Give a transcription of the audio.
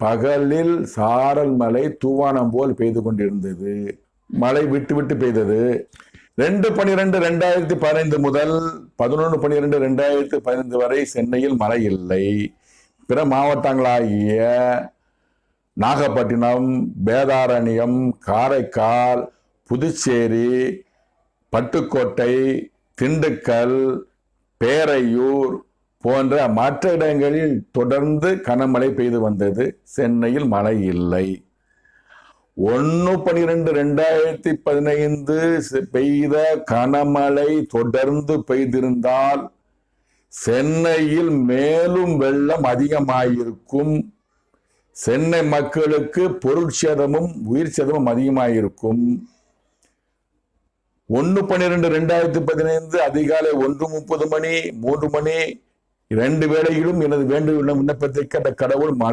பகலில் சாரல் மழை தூவானம் போல் பெய்து கொண்டிருந்தது. மழை விட்டு விட்டு பெய்தது. 2/12/2015 முதல் 11/12/2015 வரை சென்னையில் மழை இல்லை. பிற மாவட்டங்களாகிய நாகப்பட்டினம், வேதாரண்யம், காரைக்கால், புதுச்சேரி, பட்டுக்கோட்டை, திண்டுக்கல், பேரையூர் போன்ற மற்ற இடங்களில் தொடர்ந்து கனமழை பெய்து வந்தது. சென்னையில் மழை இல்லை. 1/12/2015 பெய்த கனமழை தொடர்ந்து பெய்திருந்தால் சென்னையில் மேலும் வெள்ளம் அதிகமாயிருக்கும். சென்னை மக்களுக்கு பொருட்சேதமும் உயிர் சேதமும் அதிகமாயிருக்கும். 1/12/2015 அதிகாலை 1:30 மணி 3 மணி 2 வேளையிலும் எனது வேண்டுகோள் விண்ணப்பத்தை கேட்ட கடவுள் மழை